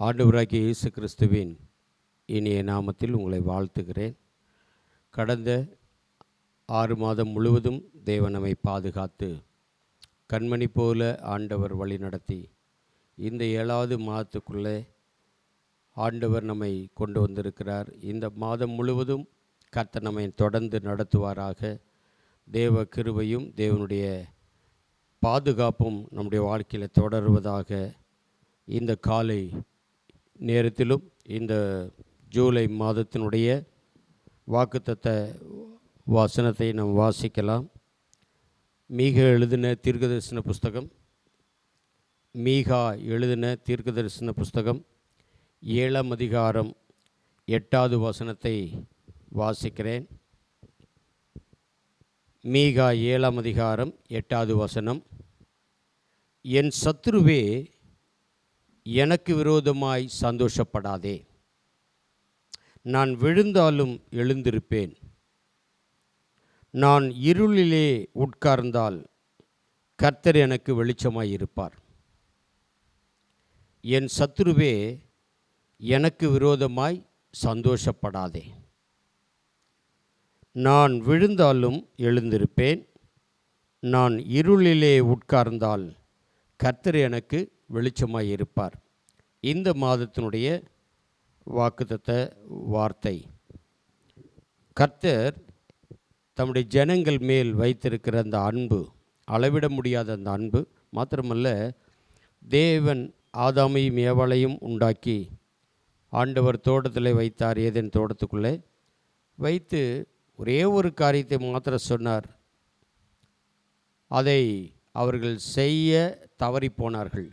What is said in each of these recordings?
ஆண்டவராகிய இயேசு கிறிஸ்துவின் இனிய நாமத்தில் உங்களை வாழ்த்துகிறேன். கடந்த 6 மாதம் முழுவதும் தேவன் நம்மை பாதுகாத்து கண்மணி போல ஆண்டவர் வழி நடத்தி இந்த 7வது மாதத்துக்குள்ளே ஆண்டவர் நம்மை கொண்டு வந்திருக்கிறார். இந்த மாதம் முழுவதும் கர்த்தர் நம்மை தொடர்ந்து நடத்துவாராக. தேவ கிருபையும் தேவனுடைய பாதுகாப்பும் நம்முடைய வாழ்க்கையில் தொடருவதாக. இந்த காலை நேரத்திலும் இந்த ஜூலை மாதத்தினுடைய வாக்குத்தத்த வசனத்தை நாம் வாசிக்கலாம். மீகா எழுதின தீர்க்கதரிசன புஸ்தகம் 7ஆம் அதிகாரம் 8வது வசனத்தை வாசிக்கிறேன். மீகா 7ஆம் அதிகாரம் 8வது வசனம். என் சத்துருவே, எனக்கு விரோதமாய் சந்தோஷப்படாதே. நான் விழுந்தாலும் எழுந்திருப்பேன். நான் இருளிலே உட்கார்ந்தால் கர்த்தர் எனக்கு வெளிச்சமாய் இருப்பார். என் சத்துருவே, எனக்கு விரோதமாய் சந்தோஷப்படாதே. நான் விழுந்தாலும் எழுந்திருப்பேன். நான் இருளிலே உட்கார்ந்தால் கர்த்தர் எனக்கு வெளிச்சமாய் இருப்பார். இந்த மாதத்தினுடைய வாக்குத்தத்த வார்த்தை. கர்த்தர் தம்முடைய ஜனங்கள் மேல் வைத்திருக்கிற அந்த அன்பு, அளவிட முடியாத அந்த அன்பு மாத்திரமல்ல, தேவன் ஆதாமையும் ஏவாளையும் உண்டாக்கி ஆண்டவர் தோட்டத்தில் வைத்தார். ஏதேன் தோட்டத்துக்குள்ளே வைத்து ஒரே ஒரு காரியத்தை மாத்திரம் சொன்னார். அதை அவர்கள் செய்ய தவறி போனார்கள்.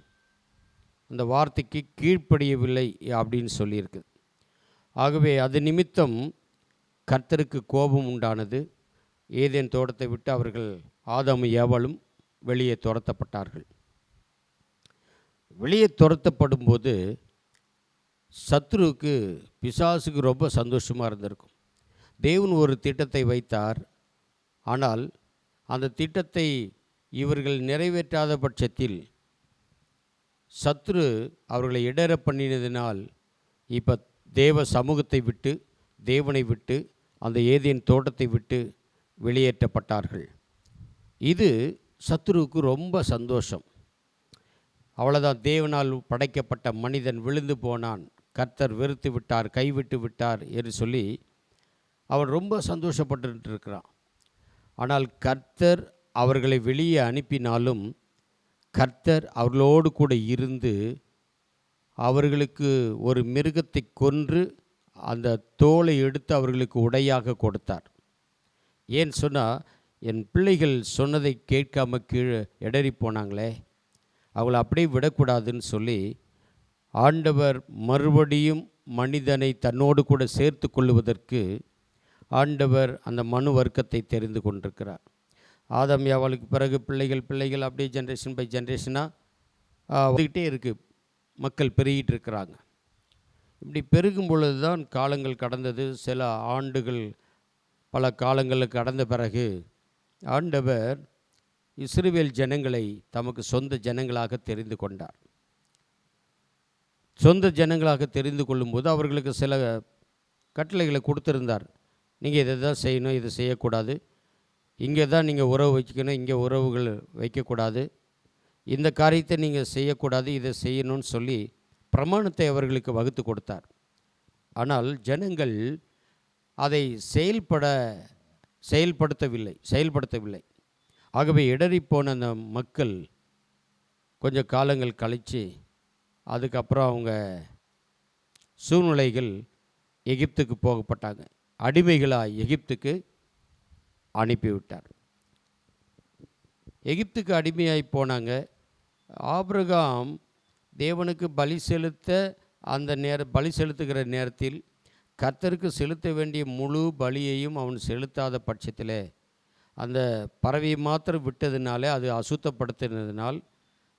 அந்த வார்த்தைக்கு கீழ்ப்படியவில்லை அப்படின்னு சொல்லியிருக்கு. ஆகவே அது நிமித்தம் கர்த்தருக்கு கோபம் உண்டானது. ஏதேன் தோட்டத்தை விட்டு அவர்கள் ஆதாமும் ஏவாளும் வெளியே துரத்தப்பட்டார்கள். வெளியே துரத்தப்படும் போது சத்துருவுக்கு, பிசாசுக்கு ரொம்ப சந்தோஷமாக இருந்திருக்கும். தேவன் ஒரு திட்டத்தை வைத்தார். ஆனால் அந்த திட்டத்தை இவர்கள் நிறைவேற்றாத பட்சத்தில் சத்துரு அவர்களை இடற பண்ணினதினால் இப்போ தேவ சமூகத்தை விட்டு, தேவனை விட்டு, அந்த ஏதேன் தோட்டத்தை விட்டு வெளியேற்றப்பட்டார்கள். இது சத்துருவுக்கு ரொம்ப சந்தோஷம். அவ்வளோதான், தேவனால் படைக்கப்பட்ட மனிதன் விழுந்து போனான், கர்த்தர் வெறுத்து விட்டார், கைவிட்டு விட்டார் என்று சொல்லி அவன் ரொம்ப சந்தோஷப்பட்டு இருக்கிறான். ஆனால் கர்த்தர் அவர்களை வெளியே அனுப்பினாலும் கர்த்தர் அவர்களோடு கூட இருந்து அவர்களுக்கு ஒரு மிருகத்தை கொன்று அந்த தோலை எடுத்து அவர்களுக்கு உடையாக கொடுத்தார். ஏன் சொன்னால், என் பிள்ளைகள் சொன்னதை கேட்காம கீழே இடறி போனாங்களே, அவளை அப்படியே விடக்கூடாதுன்னு சொல்லி ஆண்டவர் மறுபடியும் மனிதனை தன்னோடு கூட சேர்த்து கொள்ளுவதற்கு ஆண்டவர் அந்த மனு வர்க்கத்தை தெரிந்து கொண்டிருக்கிறார். ஆதாம் ஏவாளுக்கு பிறகு பிள்ளைகள் அப்படியே ஜென்ரேஷன் பை ஜென்ரேஷனாக வந்துக்கிட்டே இருக்குது. மக்கள் பெருகிட்டு இருக்கிறாங்க. இப்படி பெருகும் பொழுது தான் காலங்கள் கடந்தது. சில ஆண்டுகள், பல காலங்களுக்கு கடந்த பிறகு ஆண்டவர் இஸ்ரவேல் ஜனங்களை தமக்கு சொந்த ஜனங்களாக தெரிந்து கொண்டார். சொந்த ஜனங்களாக தெரிந்து கொள்ளும்போது அவர்களுக்கு சில கட்டளைகளை கொடுத்துருந்தார். நீங்கள் இதை தான் செய்யணும், இதை செய்யக்கூடாது, இங்கே தான் நீங்கள் உறவு வச்சுக்கணும், இங்கே உறவுகள் வைக்கக்கூடாது, இந்த காரியத்தை நீங்கள் செய்யக்கூடாது, இதை செய்யணும்னு சொல்லி பிரமாணத்தை அவர்களுக்கு வகுத்து கொடுத்தார். ஆனால் ஜனங்கள் அதை செயல்படுத்தவில்லை. ஆகவே இடறிப்போன அந்த மக்கள் கொஞ்சம் காலங்கள் கழித்து அதுக்கப்புறம் அவங்க சூழ்நிலைகள் எகிப்துக்கு போகப்பட்டாங்க. அடிமைகளாக எகிப்துக்கு அனுப்பிவிட்டார். எகிப்துக்கு அடிமையாகி போனாங்க. ஆபிரகாம் தேவனுக்கு பலி செலுத்துகிற நேரத்தில் கர்த்தருக்கு செலுத்த வேண்டிய முழு பலியையும் அவன் செலுத்தாத பட்சத்தில் அந்த பறவையை மாத்திரம் விட்டதுனாலே, அது அசுத்தப்படுத்தினதினால்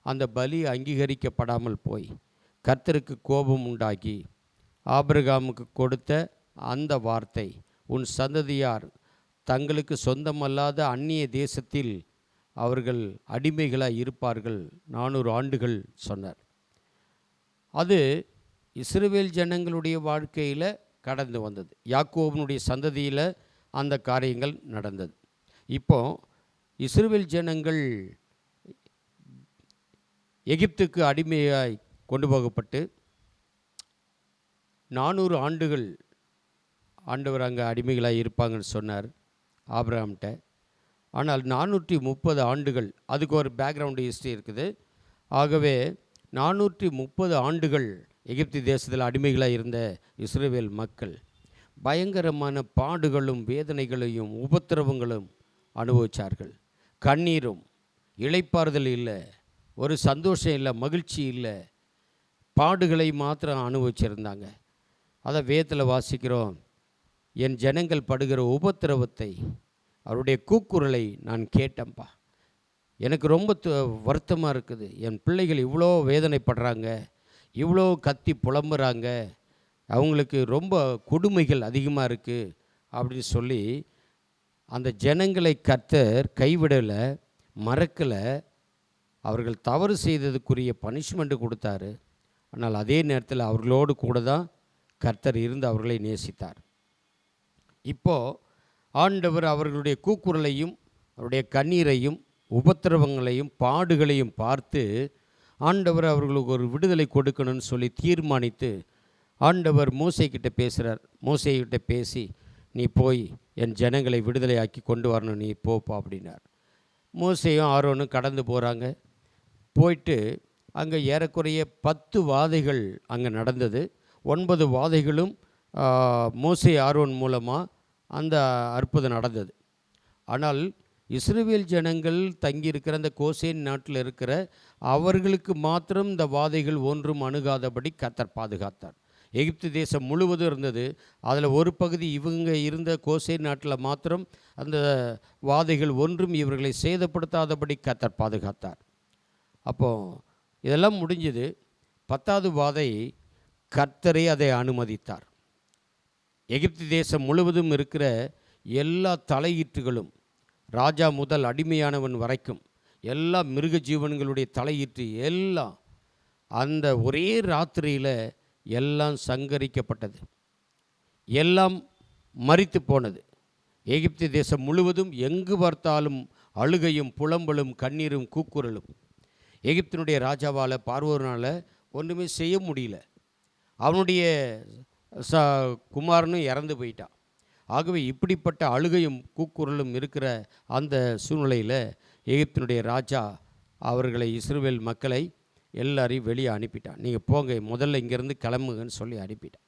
அந்த பலி அங்கீகரிக்கப்படாமல் போய் கர்த்தருக்கு கோபம் உண்டாகி ஆபிரகாமுக்கு கொடுத்த அந்த வார்த்தை, உன் சந்ததியார் தங்களுக்கு சொந்தமல்லாத அந்நிய தேசத்தில் அவர்கள் அடிமைகளாக இருப்பார்கள் 400 ஆண்டுகள் சொன்னார். அது இஸ்ரவேல் ஜனங்களுடைய வாழ்க்கையில் கடந்து வந்தது. யாக்கோபினுடைய சந்ததியில் அந்த காரியங்கள் நடந்தது. இப்போ இஸ்ரவேல் ஜனங்கள் எகிப்துக்கு அடிமையாய் கொண்டு போகப்பட்டு 400 ஆண்டுகள் ஆண்டவர் அங்கே அடிமைகளாக இருப்பாங்கன்னு சொன்னார் ஆபிரகாம்கிட்ட. ஆனால் 430 ஆண்டுகள், அதுக்கு ஒரு பேக்ரவுண்டு ஹிஸ்ட்ரி இருக்குது. ஆகவே 430 ஆண்டுகள் எகிப்து தேசத்தில் அடிமைகளாக இருந்த இஸ்ரவேல் மக்கள் பயங்கரமான பாடுகளும் வேதனைகளையும் உபத்திரவங்களும் அனுபவித்தார்கள். கண்ணீரும், இளைப்பாறுதல் இல்லை, ஒரு சந்தோஷம் இல்லை, மகிழ்ச்சி இல்லை, பாடுகளை மாத்திரம் அனுபவிச்சிருந்தாங்க. அதை வேதத்தில் வாசிக்கிறோம். என் ஜனங்கள் படுகிற உபத்திரவத்தை, அவருடைய கூக்குரலை நான் கேட்டேன்ப்பா. எனக்கு ரொம்ப வருத்தமாக இருக்குது. என் பிள்ளைகள் இவ்வளோ வேதனைப்படுறாங்க, இவ்வளோ கத்தி புலம்புறாங்க, அவங்களுக்கு ரொம்ப கொடுமைகள் அதிகமாக இருக்குது அப்படின்னு சொல்லி அந்த ஜனங்களை கர்த்தர் கைவிடலை, மறக்கலை. அவர்கள் தவறு செய்ததுக்குரிய பனிஷ்மெண்ட்டு கொடுத்தாரு. ஆனால் அதே நேரத்தில் அவர்களோடு கூட தான் கர்த்தர் இருந்து அவர்களை நேசித்தார். இப்போது ஆண்டவர் அவர்களுடைய கூக்குரலையும் அவருடைய கண்ணீரையும் உபத்திரவங்களையும் பாடுகளையும் பார்த்து ஆண்டவர் அவர்களுக்கு ஒரு விடுதலை கொடுக்கணும்னு சொல்லி தீர்மானித்து ஆண்டவர் மோசேக்கிட்ட பேசுகிறார். மோசேக்கிட்ட பேசி, நீ போய் என் ஜனங்களை விடுதலை ஆக்கி கொண்டு வரணும், நீ போப்பா அப்படின்னார். மோசேயும் ஆரோனும் கடந்து போகிறாங்க. போயிட்டு அங்கே ஏறக்குறைய 10 வாதைகள் அங்கே நடந்தது. 9 வாதைகளும் மோசே ஆரோன் மூலமாக அந்த அற்புதம் நடந்தது. ஆனால் இஸ்ரவேல் ஜனங்கள் தங்கியிருக்கிற அந்த கோசேன் நாட்டில் இருக்கிற அவர்களுக்கு மாத்திரம் இந்த வாதைகள் ஒன்றும் அணுகாதபடி கர்த்தர் பாதுகாத்தார். எகிப்து தேசம் முழுவதும் இருந்தது. அதில் ஒரு பகுதி இவங்க இருந்த கோசேன் நாட்டில் மாத்திரம் அந்த வாதைகள் ஒன்றும் இவர்களை சேதப்படுத்தாதபடி கர்த்தர் பாதுகாத்தார். அப்போது இதெல்லாம் முடிஞ்சது. 10வது வாதை கர்த்தரே அதை அனுமதித்தார். எகிப்து தேசம் முழுவதும் இருக்கிற எல்லா தலையீட்டுகளும், ராஜா முதல் அடிமையானவன் வரைக்கும் எல்லா மிருக ஜீவன்களுடைய தலையீட்டு எல்லாம் அந்த ஒரே ராத்திரியில் எல்லாம் சங்கரிக்கப்பட்டது, எல்லாம் மரித்து போனது. எகிப்து தேசம் முழுவதும் எங்கு பார்த்தாலும் அழுகையும் புலம்பலும் கண்ணீரும் கூக்குரலும். எகிப்தினுடைய ராஜாவால் பார்வோனால் ஒன்றுமே செய்ய முடியல. அவனுடைய குமாரனும் இறந்து போயிட்டான். ஆகவே இப்படிப்பட்ட அழுகையும் கூக்குரலும் இருக்கிற அந்த சூழ்நிலையில் எகிப்தினுடைய ராஜா அவர்களை, இஸ்ரவேல் மக்களை எல்லாரையும் வெளியே அனுப்பிட்டான். நீங்கள் போங்க, முதல்ல இங்கேருந்து கிளம்புங்கன்னு சொல்லி அனுப்பிட்டான்.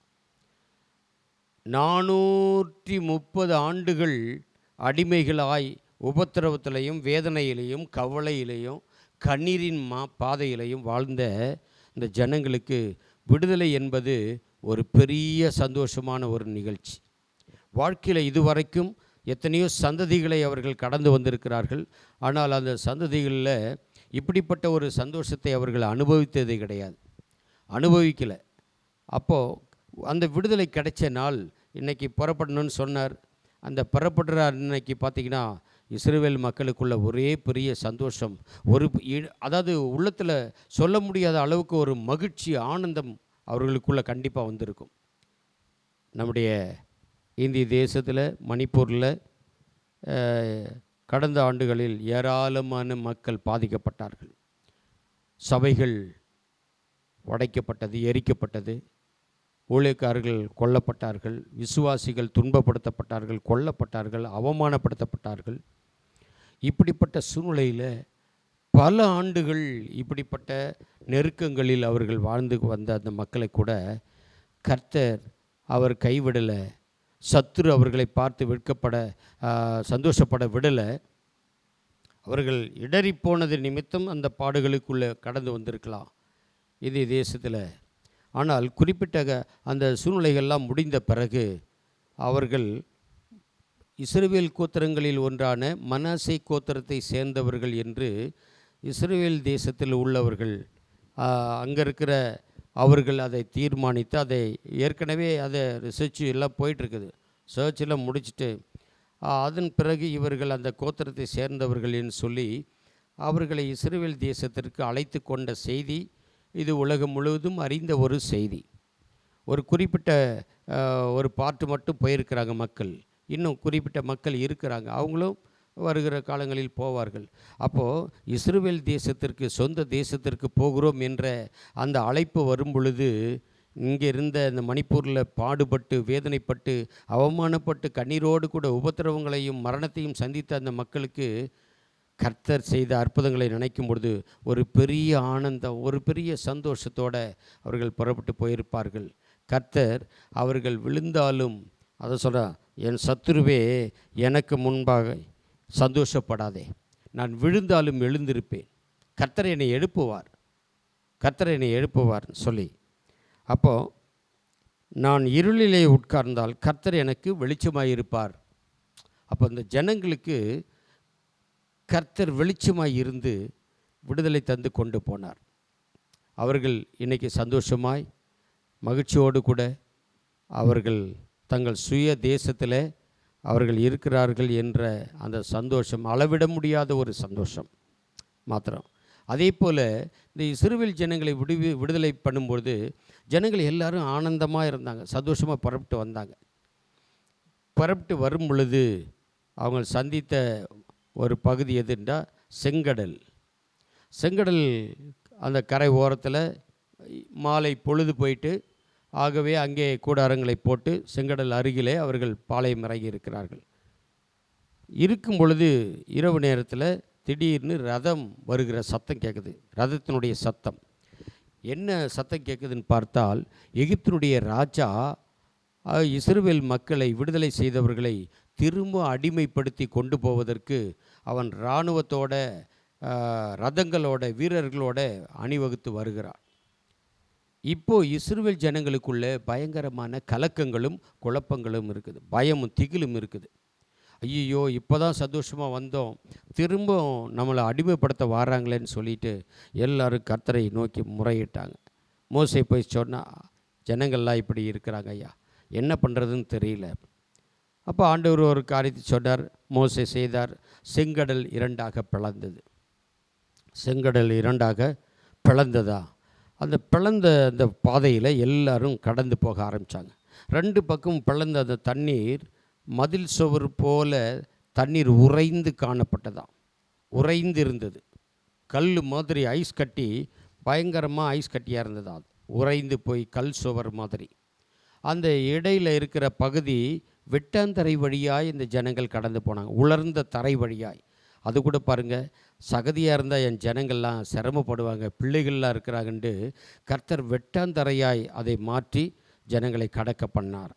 430 ஆண்டுகள் அடிமைகளாய் உபத்திரவத்திலையும் வேதனையிலையும் கவலையிலையும் கண்ணீரின் பாதையிலையும் வாழ்ந்த இந்த ஜனங்களுக்கு விடுதலை என்பது ஒரு பெரிய சந்தோஷமான ஒரு நிகழ்ச்சி. வாழ்க்கையில் இதுவரைக்கும் எத்தனையோ சந்ததிகளை அவர்கள் கடந்து வந்திருக்கிறார்கள். ஆனால் அந்த சந்ததிகளில் இப்படிப்பட்ட ஒரு சந்தோஷத்தை அவர்கள் அனுபவித்தது கிடையாது, அனுபவிக்கலை. அப்போது அந்த விடுதலை கிடைச்ச நாள் இன்றைக்கி புறப்படணும்னு சொன்னார். அந்த புறப்படுற அன்னைக்கு பார்த்திங்கன்னா இஸ்ரவேல் மக்களுக்குள்ள ஒரே பெரிய சந்தோஷம், அதாவது உள்ளத்தில் சொல்ல முடியாத அளவுக்கு ஒரு மகிழ்ச்சி, ஆனந்தம் அவர்களுக்குள்ளே கண்டிப்பாக வந்திருக்கும். நம்முடைய இந்திய தேசத்தில் மணிப்பூரில் கடந்த ஆண்டுகளில் ஏராளமான மக்கள் பாதிக்கப்பட்டார்கள். சபைகள் உடைக்கப்பட்டது, எரிக்கப்பட்டது, ஊழியக்காரர்கள் கொல்லப்பட்டார்கள், விசுவாசிகள் துன்பப்படுத்தப்பட்டார்கள், கொல்லப்பட்டார்கள், அவமானப்படுத்தப்பட்டார்கள். இப்படிப்பட்ட சூழ்நிலையில் பல ஆண்டுகள் இப்படிப்பட்ட நெருக்கங்களில் அவர்கள் வாழ்ந்து வந்த அந்த மக்களை கூட கர்த்தர் அவர் கைவிடலை. சத்துரு அவர்களை பார்த்து வெட்கப்பட சந்தோஷப்பட விடலை. அவர்கள் இடறிப்போனது நிமித்தம் அந்த பாடுகளுக்குள்ளே கடந்து வந்திருக்கலாம் இது தேசத்தில். ஆனால் குறிப்பிட்ட அந்த சூழ்நிலைகள்லாம் முடிந்த பிறகு அவர்கள் இஸ்ரவேல் கோத்திரங்களில் ஒன்றான மனாசே கோத்திரத்தை சேர்ந்தவர்கள் என்று இஸ்ரவேல் தேசத்தில் உள்ளவர்கள் அங்கே இருக்கிற அவர்கள் அதை தீர்மானித்து, அதை ஏற்கனவே அதை ரிசர்ச் எல்லாம் போயிட்டுருக்குது, சர்ச் எல்லாம் முடிச்சுட்டு அதன் பிறகு இவர்கள் அந்த கோத்திரத்தை சேர்ந்தவர்கள் என்று சொல்லி அவர்களை இஸ்ரவேல் தேசத்திற்கு அழைத்து கொண்ட செய்தி இது உலகம் முழுவதும் அறிந்த ஒரு செய்தி. ஒரு குறிப்பிட்ட ஒரு பார்ட்டு மட்டும் போயிருக்கிறாங்க மக்கள். இன்னும் குறிப்பிட்ட மக்கள் இருக்கிறாங்க. அவங்களும் வருகிற காலங்களில் போவார்கள். அப்போது இஸ்ரவேல் தேசத்திற்கு, சொந்த தேசத்திற்கு போகிறோம் என்ற அந்த அழைப்பு வரும் பொழுது, இங்கே இருந்த இந்த மணிப்பூரில் பாடுபட்டு, வேதனைப்பட்டு, அவமானப்பட்டு, கண்ணீரோடு கூட உபத்திரவங்களையும் மரணத்தையும் சந்தித்த அந்த மக்களுக்கு கர்த்தர் செய்த அற்புதங்களை நினைக்கும் பொழுது ஒரு பெரிய ஆனந்தம், ஒரு பெரிய சந்தோஷத்தோடு அவர்கள் புறப்பட்டு போயிருப்பார்கள். கர்த்தர் அவர்கள் விழுந்தாலும், அதை சொல்கிறார், என் சத்துருவே எனக்கு முன்பாக சந்தோஷப்படாதே, நான் விழுந்தாலும் எழுந்திருப்பேன், கர்த்தர் என்னை எழுப்புவார், கர்த்தர் என்னை எழுப்புவார்னு சொல்லி, அப்போது நான் இருளிலே உட்கார்ந்தால் கர்த்தர் எனக்கு வெளிச்சமாக இருப்பார். அப்போ இந்த ஜனங்களுக்கு கர்த்தர் வெளிச்சமாய் இருந்து விடுதலை தந்து கொண்டு போனார். அவர்கள் இன்றைக்கி சந்தோஷமாய் மகிழ்ச்சியோடு கூட அவர்கள் தங்கள் சுய தேசத்தில் அவர்கள் இருக்கிறார்கள் என்ற அந்த சந்தோஷம் அளவிட முடியாத ஒரு சந்தோஷம் மாத்திரம். அதே போல் இந்த இஸ்ரவேல் ஜனங்களை விடுதலை பண்ணும்பொழுது ஜனங்கள் எல்லாரும் ஆனந்தமாக இருந்தாங்க, சந்தோஷமாக புறப்பட்டு வந்தாங்க. புறப்பட்டு வரும் பொழுது அவங்க சந்தித்த ஒரு பகுதி எதுன்றா செங்கடல். செங்கடல் அந்த கரை ஓரத்தில் மாலை பொழுது போயிட்டு, ஆகவே அங்கே கூடாரங்களை போட்டு செங்கடல் அருகிலே அவர்கள் பாளையம் இறங்கி இருக்கிறார்கள். இருக்கும் பொழுது இரவு நேரத்தில் திடீர்னு ரதம் வருகிற சத்தம் கேட்குது. ரதத்தினுடைய சத்தம் என்ன சத்தம் கேட்குதுன்னு பார்த்தால், எகிப்தினுடைய ராஜா இஸ்ரவேல் மக்களை விடுதலை செய்தவர்களை திரும்ப அடிமைப்படுத்தி கொண்டு போவதற்கு அவன் இராணுவத்தோட ரதங்களோட வீரர்களோட அணிவகுத்து வருகிறான். இப்போது இஸ்ரவேல் ஜனங்களுக்குள்ள பயங்கரமான கலக்கங்களும் குழப்பங்களும் இருக்குது, பயமும் திகிலும் இருக்குது. ஐயோ, இப்போ தான் சந்தோஷமாக வந்தோம், திரும்ப நம்மளை அடிமைப்படுத்த வராங்களேன்னு சொல்லிட்டு எல்லோரும் கர்த்தரை நோக்கி முறையிட்டாங்க. மோசே போய் சொன்னால், ஜனங்கள்லாம் இப்படி இருக்கிறாங்க ஐயா, என்ன பண்ணுறதுன்னு தெரியல. அப்போ ஆண்டவர் ஒரு காரியத்தை சொன்னார், மோசே செய்தார். செங்கடல் இரண்டாக பிளந்தது. செங்கடல் இரண்டாக பிளந்ததா, அந்த பிளந்த அந்த பாதையில் எல்லாரும் கடந்து போக ஆரம்பித்தாங்க. ரெண்டு பக்கம் பிளந்த அந்த தண்ணீர் மதில் சுவர் போல தண்ணீர் உறைந்து காணப்பட்டதாம். உறைந்து இருந்தது, கல் மாதிரி ஐஸ் கட்டி, பயங்கரமாக ஐஸ் கட்டியாக இருந்ததா, அது உறைந்து போய் கல் சுவர் மாதிரி. அந்த இடையில் இருக்கிற பகுதி வெட்டாந்தரை வழியாய் இந்த ஜனங்கள் கடந்து போனாங்க, உலர்ந்த தரை வழியாய். அது கூட பாருங்கள், சகதியாக இருந்தால் என் ஜனங்கள்லாம் சிரமப்படுவாங்க, பிள்ளைகள்லாம் இருக்கிறாங்கன்ட்டு கர்த்தர் வெட்டாந்தரையாய் அதை மாற்றி ஜனங்களை கடக்க பண்ணார்.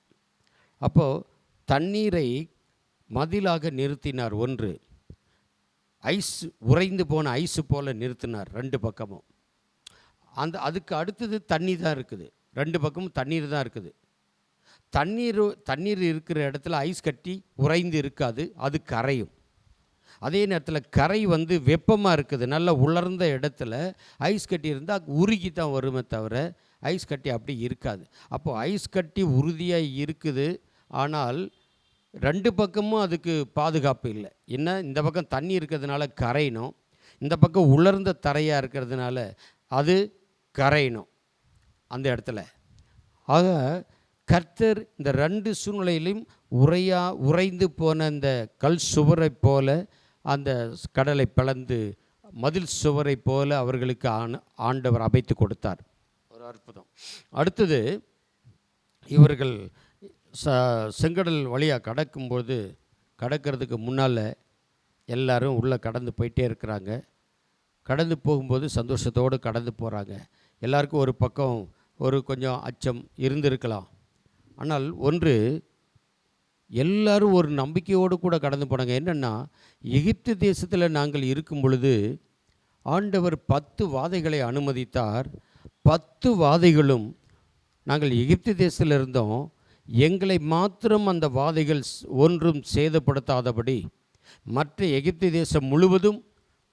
அப்போது தண்ணீரை மதிலாக நிறுத்தினார். ஒன்று ஐஸ், உறைந்து போன ஐஸு போல் நிறுத்தினார் ரெண்டு பக்கமும். அதுக்கு அடுத்தது தண்ணி தான் இருக்குது, ரெண்டு பக்கமும் தண்ணீர் தான் இருக்குது. தண்ணீர் இருக்கிற இடத்துல ஐஸ் கட்டி உறைந்து இருக்காது, அது கரையும். அதே நேரத்தில் கரை வெப்பமாக இருக்குது, நல்ல உலர்ந்த இடத்துல ஐஸ் கட்டி இருந்தால் உருகி தான் வருமே தவிர ஐஸ் கட்டி அப்படி இருக்காது. அப்போது ஐஸ் கட்டி உறுதியாக இருக்குது, ஆனால் ரெண்டு பக்கமும் அதுக்கு பாதுகாப்பு இல்லை. என்ன, இந்த பக்கம் தண்ணி இருக்கிறதுனால கரையணும், இந்த பக்கம் உலர்ந்த தரையாக இருக்கிறதுனால அது கரையணும் அந்த இடத்துல. ஆக கர்த்தர் இந்த ரெண்டு சூழ்நிலையிலும் உறைந்து போன அந்த கல் சுவரை போல அந்த கடலை பிளந்து மதில் சுவரை போல அவர்களுக்கு ஆண்டவர் அமைத்து கொடுத்தார். ஒரு அற்புதம். அடுத்தது இவர்கள் செங்கடல் வழியாக கடக்கும்போது, கடக்கிறதுக்கு முன்னால் எல்லாரும் உள்ளே கடந்து போயிட்டே இருக்கிறாங்க. கடந்து போகும்போது சந்தோஷத்தோடு கடந்து போகிறாங்க. எல்லாருக்கும் ஒரு பக்கம் ஒரு கொஞ்சம் அச்சம் இருந்திருக்கலாம். ஆனால் ஒன்று, எல்லாரும் ஒரு நம்பிக்கையோடு கூட கடந்து போனாங்க. என்னென்னா, எகிப்து தேசத்தில் நாங்கள் இருக்கும் பொழுது ஆண்டவர் 10 வாதைகளை அனுமதித்தார். 10 வாதைகளும் நாங்கள் எகிப்து தேசத்தில் இருந்தோம், எங்களை மாத்திரம் அந்த வாதைகள் ஒன்றும் சேதப்படுத்தாதபடி மற்ற எகிப்து தேசம் முழுவதும்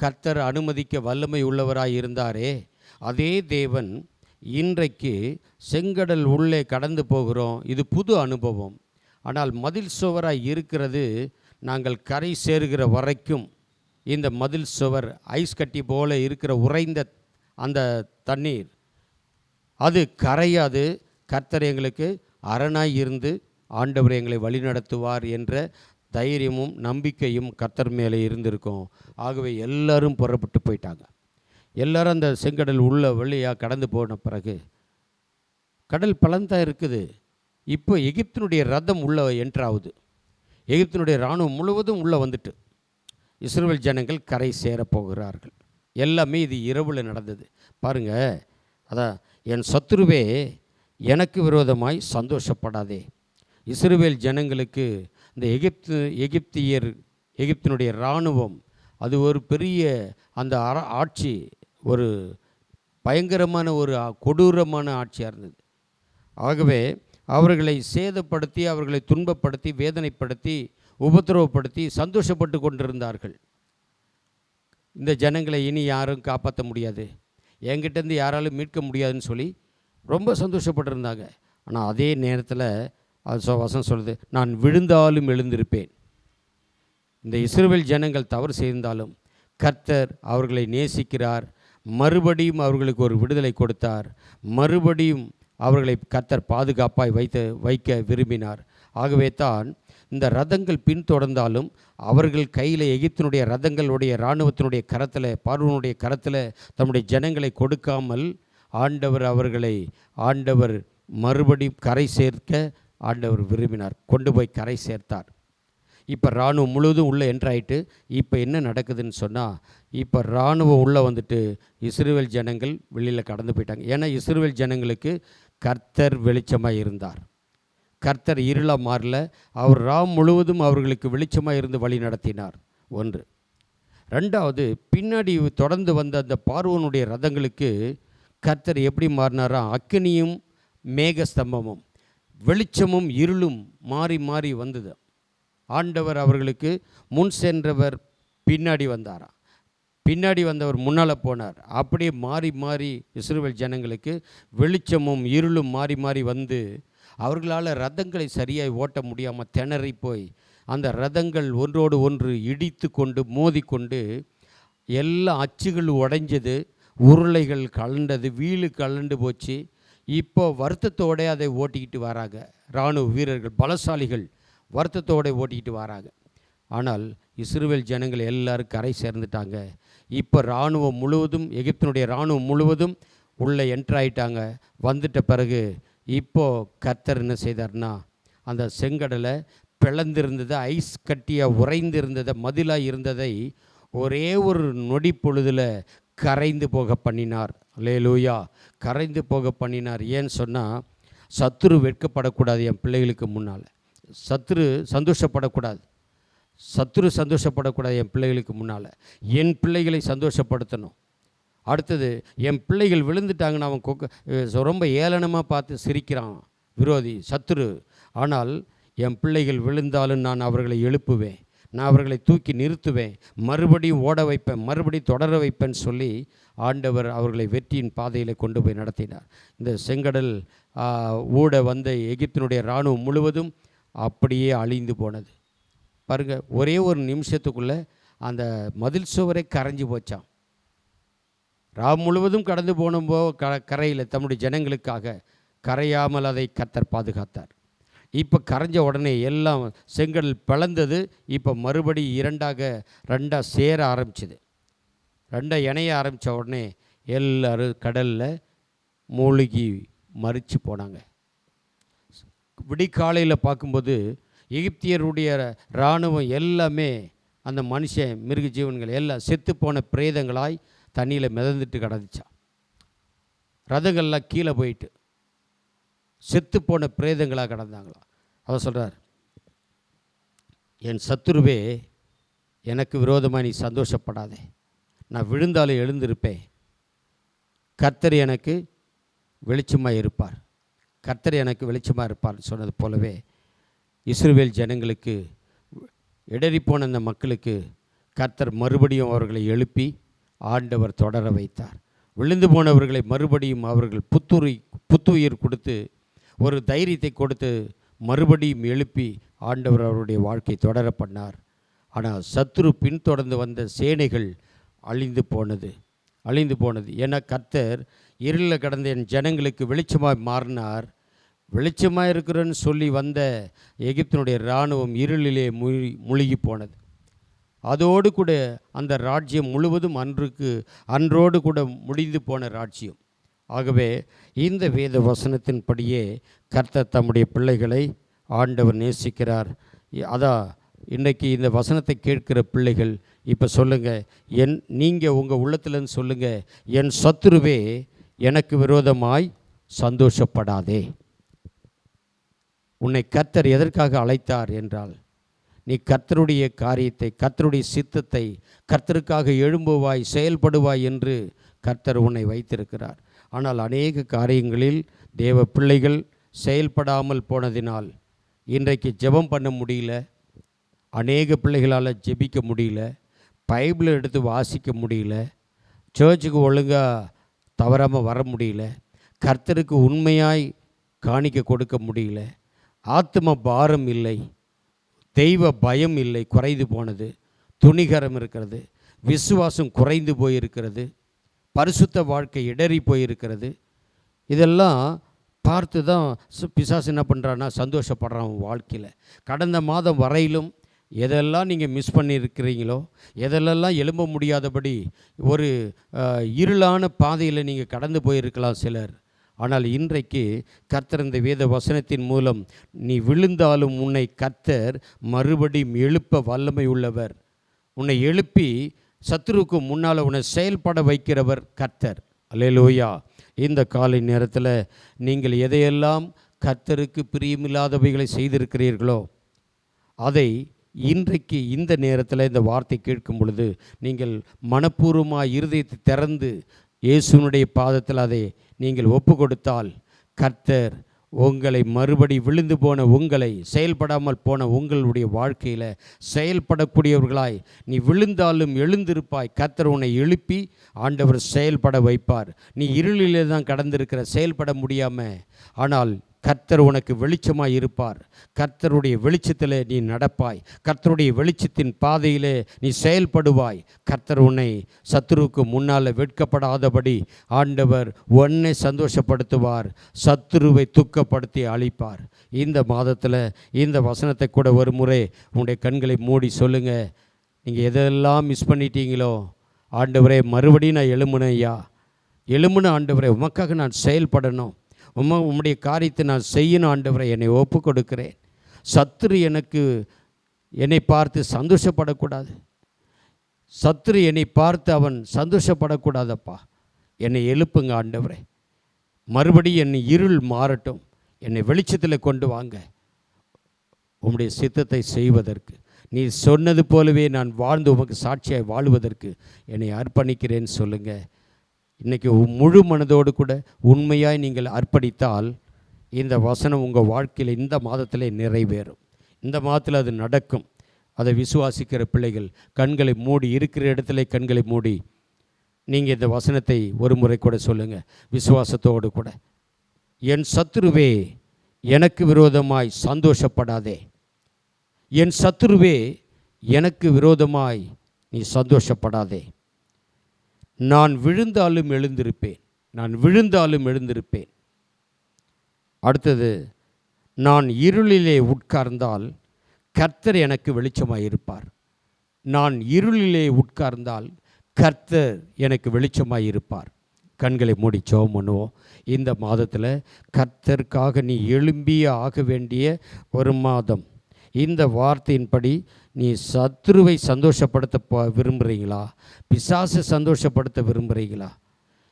கர்த்தர் அனுமதிக்க வல்லமை உள்ளவராய் இருந்தாரே, அதே தேவன் இன்றைக்கு செங்கடல் உள்ளே கடந்து போகிறோம். இது புது அனுபவம். ஆனால் மதில் சுவராய் இருக்கிறது, நாங்கள் கரை சேருகிற வரைக்கும் இந்த மதில் சுவர் ஐஸ் கட்டி போல இருக்கிற உறைந்த அந்த தண்ணீர் அது கரையாது, கர்த்தர் எங்களுக்கு அரணாய் இருந்து ஆண்டவர் எங்களை வழிநடத்துவார் என்ற தைரியமும் நம்பிக்கையும் கர்த்தர் மேலே இருந்திருக்கும். ஆகவே எல்லாரும் புறப்பட்டு போயிட்டாங்க. எல்லாரும் அந்த செங்கடல் உள்ள வழியாக கடந்து போன பிறகு கடல் பலந்தான் இருக்குது. இப்போ எகிப்தினுடைய ரதம் உள்ளே என்ட்ராகுது. எகிப்தினுடைய இராணுவம் முழுவதும் உள்ளே வந்துட்டு இஸ்ரவேல் ஜனங்கள் கரை சேரப்போகிறார்கள். எல்லாமே இது இரவில் நடந்தது. பாருங்கள், அதான் என் சத்துருவே எனக்கு விரோதமாய் சந்தோஷப்படாதே. இஸ்ரவேல் ஜனங்களுக்கு இந்த எகிப்தினுடைய இராணுவம் அது ஒரு பெரிய அந்த ஆட்சி ஒரு பயங்கரமான ஒரு கொடூரமான ஆட்சியாக இருந்தது. ஆகவே அவர்களை சேதப்படுத்தி, அவர்களை துன்பப்படுத்தி, வேதனைப்படுத்தி, உபத்திரவப்படுத்தி சந்தோஷப்பட்டு கொண்டிருந்தார்கள். இந்த ஜனங்களை இனி யாரும் காப்பாற்ற முடியாது, என்கிட்டேருந்து யாராலும் மீட்க முடியாதுன்னு சொல்லி ரொம்ப சந்தோஷப்பட்டிருந்தாங்க. ஆனால் அதே நேரத்தில் அது வசனம் சொல்லுது, நான் விழுந்தாலும் எழுந்திருப்பேன். இந்த இஸ்ரவேல் ஜனங்கள் தவறு செய்தாலும் கர்த்தர் அவர்களை நேசிக்கிறார். மறுபடியும் அவர்களுக்கு ஒரு விடுதலை கொடுத்தார். மறுபடியும் அவர்களை கர்த்தர் பாதுகாப்பாய் வைக்க விரும்பினார். ஆகவே தான் இந்த ரதங்கள் பின்தொடர்ந்தாலும் அவர்கள் கையில் எகிப்தினுடைய ரதங்களுடைய இராணுவத்தினுடைய கரத்தில், பார்வோனுடைய கரத்தில் தம்முடைய ஜனங்களை கொடுக்காமல் ஆண்டவர் மறுபடியும் கரை சேர்க்க ஆண்டவர் விரும்பினார். கொண்டு போய் கரை சேர்த்தார். இப்போ இராணுவம் முழுவதும் உள்ளே என்ட்ராயிட்டு. இப்போ என்ன நடக்குதுன்னு சொன்னால், இப்போ இராணுவம் உள்ளே வந்துட்டு இஸ்ரவேல் ஜனங்கள் வெளியில் கடந்து போயிட்டாங்க. ஏன்னா இஸ்ரவேல் ஜனங்களுக்கு கர்த்தர் வெளிச்சமாக இருந்தார். கர்த்தர் இருளாக மாறல. அவர் முழுவதும் அவர்களுக்கு வெளிச்சமாக இருந்து வழி நடத்தினார். ஒன்று. ரெண்டாவது, பின்னாடி தொடர்ந்து வந்த அந்த பார்வோனுடைய ரதங்களுக்கு கர்த்தர் எப்படி மாறினாரா? அக்கினியும் மேகஸ்தம்பமும் வெளிச்சமும் இருளும் மாறி மாறி வந்தது. ஆண்டவர் அவர்களுக்கு முன் சென்றவர் பின்னாடி வந்தாராம், பின்னாடி வந்தவர் முன்னால் போனார். அப்படியே மாறி மாறி இஸ்ரவேல் ஜனங்களுக்கு வெளிச்சமும் இருளும் மாறி மாறி வந்து அவர்களால் ரதங்களை சரியாய் ஓட்ட முடியாமல் திணறி போய் அந்த ரதங்கள் ஒன்றோடு ஒன்று இடித்து கொண்டு மோதி கொண்டு எல்லா அச்சுகள் உடைஞ்சது, உருளைகள் கலண்டது, வீலு கலண்டு போச்சு. இப்போ வருத்தத்தோடு அதை ஓட்டிக்கிட்டு வராங்க. இராணுவ வீரர்கள் பலசாலிகள் வருத்தத்தோடு ஓட்டிக்கிட்டு வராங்க. ஆனால் இஸ்ரவேல் ஜனங்கள் எல்லாரும் கரை சேர்ந்துட்டாங்க. இப்போ இராணுவம் முழுவதும், எகிப்தினுடைய இராணுவம் முழுவதும் உள்ளே என்ட்ராயிட்டாங்க. வந்துட்ட பிறகு இப்போது கர்த்தர் என்ன செய்தார்னா, அந்த செங்கடலை பிளந்திருந்ததை, ஐஸ் கட்டியாக உறைந்திருந்ததை, மதிலாக இருந்ததை ஒரே ஒரு நொடி பொழுதில் கரைந்து போக பண்ணினார். அல்லேலூயா! கரைந்து போக பண்ணினார். ஏன்னு சொன்னால், சத்துரு வெட்கப்படக்கூடாது. என் பிள்ளைகளுக்கு முன்னால் சத்துரு சந்தோஷப்படக்கூடாது. என் பிள்ளைகளுக்கு முன்னால் என் பிள்ளைகளை சந்தோஷப்படுத்தணும். அடுத்தது, என் பிள்ளைகள் விழுந்துட்டாங்கன்னு அவன் ரொம்ப ஏளனமாக பார்த்து சிரிக்கிறான் விரோதி, சத்துரு. ஆனால் என் பிள்ளைகள் விழுந்தாலும் நான் அவர்களை எழுப்புவேன், நான் அவர்களை தூக்கி நிறுத்துவேன், மறுபடியும் ஓட வைப்பேன், மறுபடியும் தொடர வைப்பேன்னு சொல்லி ஆண்டவர் அவர்களை வெற்றியின் பாதையில் கொண்டு போய் நடத்தினார். இந்த செங்கடல் ஊட வந்த எகிப்தினுடைய இராணுவம் முழுவதும் அப்படியே அழிந்து போனது. பாருங்கள், ஒரே ஒரு நிமிஷத்துக்குள்ளே அந்த மதில் சுவரை கரைஞ்சி போச்சான். முழுவதும் கடந்து போனபோ கரையில் தம்முடைய ஜனங்களுக்காக கரையாமல் அதை கர்த்தர் பாதுகாத்தார். இப்போ கரைஞ்ச உடனே எல்லாம் செங்கடல் பிளந்தது. இப்போ மறுபடி ரெண்டாக சேர ஆரம்பிச்சிது. ரெண்டாக இணைய ஆரம்பித்த உடனே எல்லோரும் கடலில் மூழ்கி மரித்து போனாங்க. விடிக்காலையில் பார்க்கும்போது எகிப்தியருடைய இராணுவம் எல்லாமே, அந்த மனுஷன் மிருக ஜீவன்கள் எல்லாம் செத்துப்போன பிரேதங்களாய் தண்ணியில் மிதந்துட்டு கிடந்துச்சான். ரதங்கள்லாம் கீழே போயிட்டு செத்துப்போன பிரேதங்களாக கிடந்தாங்களாம். அவர் சொல்கிறார், என் சத்துருவே எனக்கு விரோதமாக நீ சந்தோஷப்படாதே, நான் விழுந்தாலும் எழுந்திருப்பேன். கர்த்தர் எனக்கு வெளிச்சமாக இருப்பார், கர்த்தர் எனக்கு வெளிச்சமாக இருப்பார்னு சொன்னது போலவே இஸ்ரவேல் ஜனங்களுக்கு, இடறிப்போன அந்த மக்களுக்கு கர்த்தர் மறுபடியும் அவர்களை எழுப்பி ஆண்டவர் தொடர வைத்தார். விழுந்து போனவர்களை மறுபடியும் அவர்கள் புத்துயிர் கொடுத்து ஒரு தைரியத்தை கொடுத்து மறுபடியும் எழுப்பி ஆண்டவர் அவருடைய வாழ்க்கை தொடர பண்ணார். ஆனால் சத்துரு பின்தொடர்ந்து வந்த சேனைகள் அழிந்து போனது. ஏன்னா கர்த்தர் இருளில் கடந்த என் ஜனங்களுக்கு வெளிச்சமாக மாறினார். வெளிச்சமாக இருக்கிறேன்னு சொல்லி வந்த எகிப்தினுடைய இராணுவம் இருளிலே முழுகி போனது. அதோடு கூட அந்த ராஜ்யம் முழுவதும் அன்றோடு கூட முடிந்து போன ராஜ்யம். ஆகவே இந்த வேத வசனத்தின்படியே கர்த்தர் தம்முடைய பிள்ளைகளை ஆண்டவர் நேசிக்கிறார். அதான் இன்றைக்கி இந்த வசனத்தை கேட்கிற பிள்ளைகள் இப்போ சொல்லுங்கள், நீங்கள் உங்கள் உள்ளத்துலேருந்து சொல்லுங்கள், என் சத்துருவே எனக்கு விரோதமாய் சந்தோஷப்படாதே. உன்னை கர்த்தர் எதற்காக அழைத்தார் என்றால், நீ கர்த்தருடைய காரியத்தை, கர்த்தருடைய சித்தத்தை, கர்த்தருக்காக எழும்புவாய், செயல்படுவாய் என்று கர்த்தர் உன்னை வைத்திருக்கிறார். ஆனால் அநேக காரியங்களில் தேவ பிள்ளைகள் செயல்படாமல் போனதினால் இன்றைக்கு ஜெபம் பண்ண முடியல, அநேக பிள்ளைகளால் ஜெபிக்க முடியல, பைபிளை எடுத்து வாசிக்க முடியல, சர்ச்சுக்கு ஒழுங்காக தவறாமல் வர முடியல, கர்த்தருக்கு உண்மையாய் காணிக்க கொடுக்க முடியல, ஆத்ம பாரம் இல்லை, தெய்வ பயம் இல்லை, குறைந்து போனது, துணிகரம் இருக்கிறது, விசுவாசம் குறைந்து போயிருக்கிறது, பரிசுத்த வாழ்க்கை இடறி போயிருக்கிறது. இதெல்லாம் பார்த்து தான் பிசாசு என்ன பண்ணுறான்னா சந்தோஷப்படுறான் வாழ்க்கையில். கடந்த மாதம் வரையிலும் எதெல்லாம் நீங்கள் மிஸ் பண்ணியிருக்கிறீங்களோ, எதெல்லாம் எழும்ப முடியாதபடி ஒரு இருளான பாதையில் நீங்கள் கடந்து போயிருக்கலாம் சிலர். ஆனால் இன்றைக்கு கர்த்தர் இந்த வேத வசனத்தின் மூலம் நீ விழுந்தாலும் உன்னை கர்த்தர் மறுபடியும் எழுப்ப வல்லமை உள்ளவர். உன்னை எழுப்பி சத்துருவுக்கு முன்னால் உன்னை செயல்பட வைக்கிறவர் கர்த்தர். அல்லேலூயா. இந்த காலை நேரத்தில் நீங்கள் எதையெல்லாம் கர்த்தருக்கு பிரியமில்லாதவைகளை செய்திருக்கிறீர்களோ அதை இன்றைக்கு இந்த நேரத்தில் இந்த வார்த்தை கேட்கும் பொழுது நீங்கள் மனப்பூர்வமாக இருதயத்தை திறந்து இயேசுனுடைய பாதத்தில் அதை நீங்கள் ஒப்பு கொடுத்தால் கர்த்தர் உங்களை மறுபடி விழுந்து போன உங்களை, செயல்படாமல் போன உங்களுடைய வாழ்க்கையில் செயல்படக்கூடியவர்களாய் நீ விழுந்தாலும் எழுந்திருப்பாய். கர்த்தர் உன்னை எழுப்பி ஆண்டவர் செயல்பட வைப்பார். நீ இருளிலே தான் கடந்திருக்கிற, செயல்பட முடியாமல், ஆனால் கர்த்தர் உனக்கு வெளிச்சமாக இருப்பார். கர்த்தருடைய வெளிச்சத்தில் நீ நடப்பாய், கர்த்தருடைய வெளிச்சத்தின் பாதையிலே நீ செயல்படுவாய். கர்த்தர் உன்னை சத்துருவுக்கு முன்னால் வெட்கப்படாதபடி ஆண்டவர் உன்னை சந்தோஷப்படுத்துவார், சத்துருவை துக்கப்படுத்தி அழிப்பார். இந்த மாதத்தில் இந்த வசனத்தை கூட ஒரு முறை உங்களுடைய கண்களை மூடி சொல்லுங்கள். நீங்கள் எதெல்லாம் மிஸ் பண்ணிட்டீங்களோ, ஆண்டவரே மறுபடியும் நான் எழும்புனேன் ஐயா, எழும்புன ஆண்டவரே, உமக்காக நான் செயல்படணும், உம்முடைய காரியத்தை நான் செய்யணும் ஆண்டவரை, என்னை ஒப்பு கொடுக்கிறேன். சத்துரு என்னை பார்த்து சந்தோஷப்படக்கூடாது, சத்துரு என்னை பார்த்து அவன் சந்தோஷப்படக்கூடாதப்பா. என்னை எழுப்புங்க ஆண்டவரே, மறுபடியும் என்னை இருள் மாறட்டும், என்னை வெளிச்சத்தில் கொண்டு வாங்க. உம்முடைய சித்தத்தை செய்வதற்கு, நீ சொன்னது போலவே நான் வாழ்ந்து உமக்கு சாட்சியாய் வாழ்வதற்கு என்னை அர்ப்பணிக்கிறேன்னு சொல்லுங்கள். இன்றைக்கி முழு மனதோடு கூட உண்மையாய் நீங்கள் அர்ப்பணித்தால் இந்த வசனம் உங்கள் வாழ்க்கையில் இந்த மாதத்திலே நிறைவேறும். இந்த மாதத்தில் அது நடக்கும். அதை விசுவாசிக்கிற பிள்ளைகள் கண்களை மூடி, இருக்கிற இடத்துல கண்களை மூடி நீங்கள் இந்த வசனத்தை ஒரு முறை கூட சொல்லுங்கள் விசுவாசத்தோடு கூட. என் சத்துருவே எனக்கு விரோதமாய் சந்தோஷப்படாதே, என் சத்துருவே எனக்கு விரோதமாய் நீ சந்தோஷப்படாதே. நான் விழுந்தாலும் எழுந்திருப்பேன், நான் விழுந்தாலும் எழுந்திருப்பேன். அடுத்தது, நான் இருளிலே உட்கார்ந்தால் கர்த்தர் எனக்கு வெளிச்சமாக இருப்பார். நான் இருளிலே உட்கார்ந்தால் கர்த்தர் எனக்கு வெளிச்சமாக இருப்பார். கண்களை மூடி ஜெபம் பண்ணுவோம். இந்த மாதத்தில் கர்த்தருக்காக நீ எழும்பியே ஆக வேண்டிய ஒரு மாதம். இந்த வார்த்தையின்படி நீ சத்துருவை சந்தோஷப்படுத்த விரும்புகிறீங்களா, பிசாசை சந்தோஷப்படுத்த விரும்புகிறீங்களா?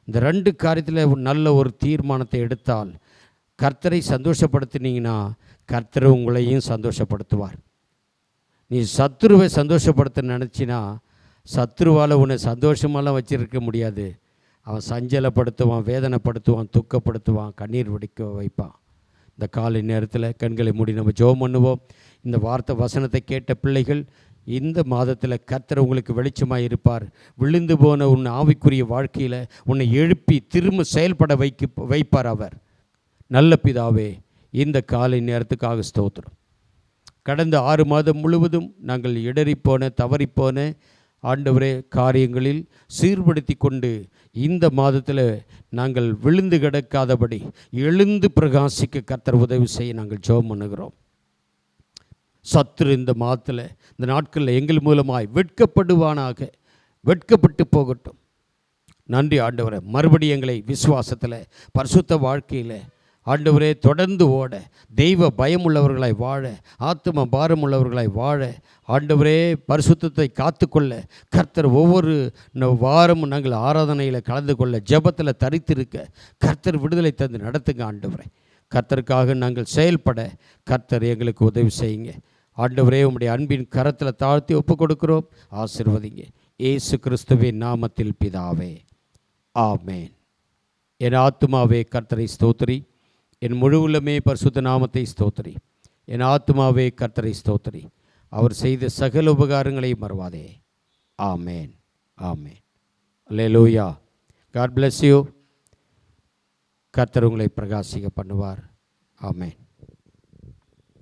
இந்த ரெண்டு காரியத்தில் நல்ல ஒரு தீர்மானத்தை எடுத்தால், கர்த்தரை சந்தோஷப்படுத்தினீங்கன்னா கர்த்தர் உங்களையும் சந்தோஷப்படுத்துவார். நீ சத்துருவை சந்தோஷப்படுத்த நினச்சினா சத்துருவால் உன்னை சந்தோஷமாலாம் வச்சிருக்க முடியாது. அவன் சஞ்சலப்படுத்துவான், வேதனைப்படுத்துவான், துக்கப்படுத்துவான், கண்ணீர் வடிக்க வைப்பான். இந்த காலை நேரத்தில் கண்களை மூடி நம்ம ஜெபம் பண்ணுவோம். இந்த வார்த்தை வசனத்தை கேட்ட பிள்ளைகள், இந்த மாதத்தில் கர்த்தர் உங்களுக்கு வெளிச்சமாக இருப்பார். விழுந்து போன உன் ஆவிக்குரிய வாழ்க்கையில் உன்னை எழுப்பி திரும்ப செயல்பட வைப்பார் அவர். நல்ல பிதாவே, இந்த காலை நேரத்துக்காக ஸ்தோத்திரம். கடந்த 6 மாதம் முழுவதும் நாங்கள் இடறிப்போன, தவறிப்போன ஆண்டவரே காரியங்களில் சீர்படுத்தி கொண்டு இந்த மாதத்தில் நாங்கள் விழுந்து கிடக்காதபடி எழுந்து பிரகாசிக்க கர்த்தர் உதவி செய்ய நாங்கள் ஜெபம் பண்ணுகிறோம். சத்துரு இந்த மாதத்தில் இந்த நாட்களில் எங்கள் மூலமாய் வெட்கப்படுவானாக, வெட்கப்பட்டு போகட்டும். நன்றி ஆண்டவரே. மறுபடி எங்களை விசுவாசத்தில் பரிசுத்த வாழ்க்கையில் ஆண்டவரே தொடர்ந்து ஓட, தெய்வ பயமுள்ளவர்களாய் வாழ, ஆத்தும பாரமுள்ளவர்களாய் வாழ, ஆண்டவரே பரிசுத்தத்தை காத்துக்கொள்ள கர்த்தர் ஒவ்வொரு வாரமும் நாங்கள் ஆராதனையில் கலந்து கொள்ள, ஜெபத்தில் தரித்திருக்க கர்த்தர் விடுதலை தந்து நடத்துங்க ஆண்டவரே. கர்த்தருக்காக நாங்கள் செயல்பட கர்த்தர் எங்களுக்கு உதவி செய்யுங்க ஆண்டவரே. உம்முடைய அன்பின் கரத்தில் தாழ்த்தி ஒப்பு கொடுக்கிறோம். ஆசீர்வதிங்க இயேசு கிறிஸ்துவின் நாமத்தில் பிதாவே, ஆமேன். என் ஆத்துமாவே கர்த்தரை ஸ்தோத்திரி, என் முழு உள்ளமே பரிசுத்த நாமத்தை ஸ்தோத்திரி. என் ஆத்துமாவே கர்த்தரை ஸ்தோத்திரி, அவர் செய்த சகல உபகாரங்களை மறவாதே. ஆமேன், ஆமேன். அல்லேலூயா. God bless you. கர்த்தர் உங்களை பிரகாசிக்க பண்ணுவார். ஆமேன்.